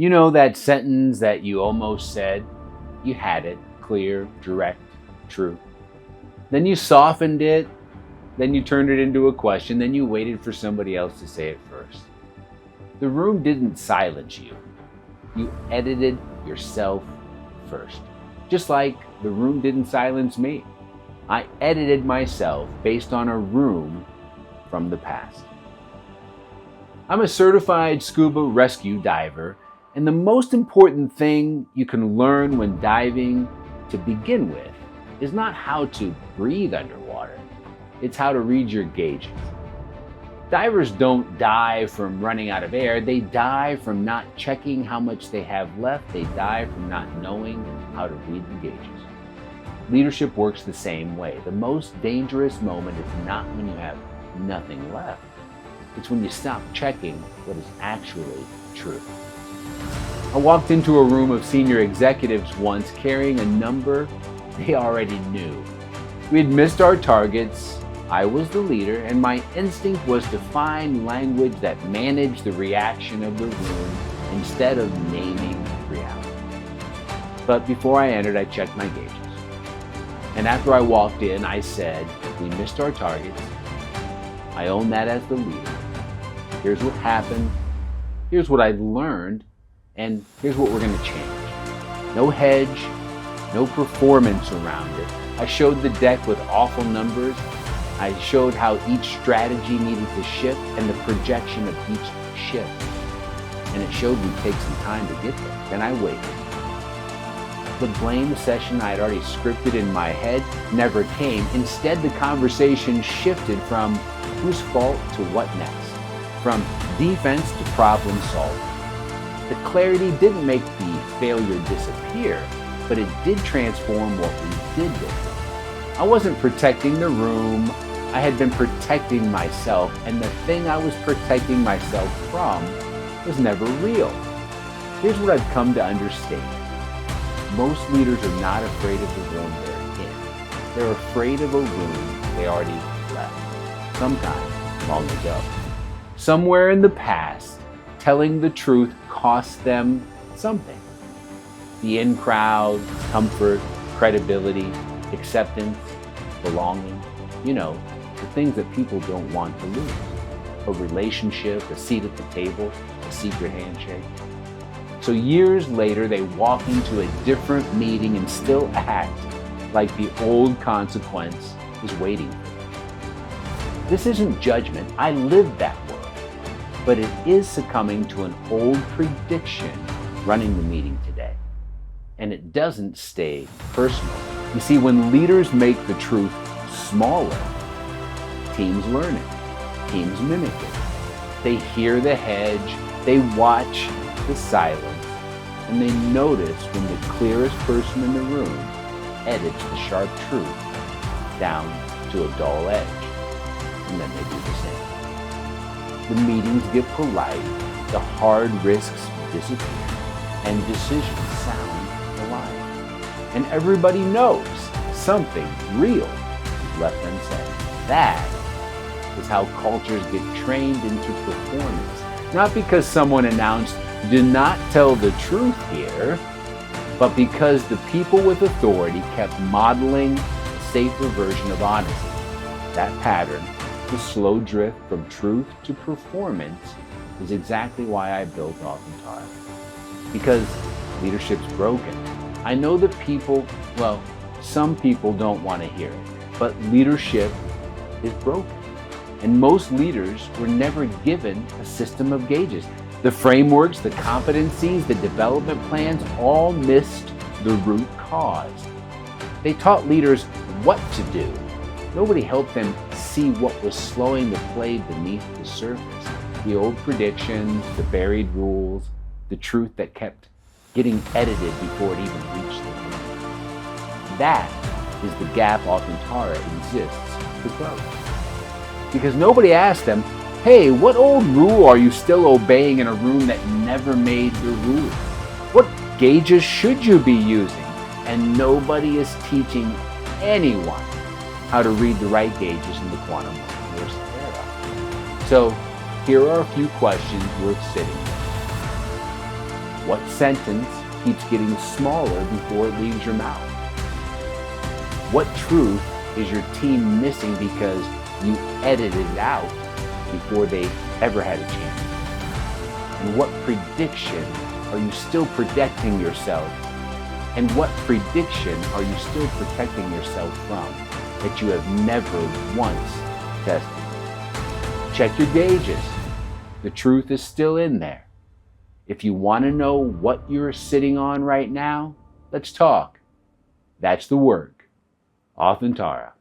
You know that sentence that you almost said? You had it, clear, direct, true. Then you softened it, then you turned it into a question, then you waited for somebody else to say it first. The room didn't silence you. You edited yourself first. Just like the room didn't silence me. I edited myself based on a room from the past. I'm a certified scuba rescue diver, and the most important thing you can learn when diving to begin with is not how to breathe underwater, it's how to read your gauges. Divers don't die from running out of air, they die from not checking how much they have left, they die from not knowing how to read the gauges. Leadership works the same way. The most dangerous moment is not when you have nothing left. It's when you stop checking what is actually true. I walked into a room of senior executives once carrying a number they already knew. We had missed our targets, I was the leader, and my instinct was to find language that managed the reaction of the room instead of naming reality. But before I entered, I checked my gauges. And after I walked in, I said, we missed our targets. I own that as the leader. Here's what happened. Here's what I learned. And here's what we're going to change. No hedge, no performance around it. I showed the deck with awful numbers. I showed how each strategy needed to shift and the projection of each shift. And it showed we'd take some time to get there. Then I waited. The blame session I had already scripted in my head never came. Instead, the conversation shifted from whose fault to what next, from defense to problem solving. The clarity didn't make the failure disappear, but it did transform what we did with it. I wasn't protecting the room, I had been protecting myself, and the thing I was protecting myself from was never real. Here's what I've come to understand. Most leaders are not afraid of the room they're in. They're afraid of a room they already left, sometime long ago. Somewhere in the past, telling the truth cost them something. The in-crowd, comfort, credibility, acceptance, belonging. You know, the things that people don't want to lose. A relationship, a seat at the table, a secret handshake. So years later, they walk into a different meeting and still act like the old consequence is waiting for them. This isn't judgment. I lived that world. But it is succumbing to an old prediction running the meeting today. And it doesn't stay personal. You see, when leaders make the truth smaller, teams learn it. Teams mimic it. They hear the hedge, they watch the silence, and they notice when the clearest person in the room edits the sharp truth down to a dull edge, and then they do the same. The meetings get polite, the hard risks disappear, and decisions sound alive. And everybody knows something real is left unsaid. That is how cultures get trained into performance. Not because someone announced, "Do not tell the truth here," but because the people with authority kept modeling a safer version of honesty. That pattern, the slow drift from truth to performance, is exactly why I built Authentara. Because leadership's broken. I know that people, well, some people don't want to hear it, but leadership is broken. And most leaders were never given a system of gauges. The frameworks, the competencies, the development plans all missed the root cause. They taught leaders what to do. Nobody helped them see what was slowing the play beneath the surface. The old predictions, the buried rules, the truth that kept getting edited before it even reached the end. That is the gap Authentara exists to close. Because nobody asked them, hey, what old rule are you still obeying in a room that never made the rule? What gauges should you be using? And nobody is teaching anyone how to read the right gauges in the quantum era. So here are a few questions worth sitting with. What sentence keeps getting smaller before it leaves your mouth? What truth is your team missing because you edited it out before they ever had a chance? And what prediction are you still protecting yourself? And what prediction are you still protecting yourself from that you have never once tested? Check your gauges. The truth is still in there. If you want to know what you're sitting on right now, let's talk. That's the work. Authentara.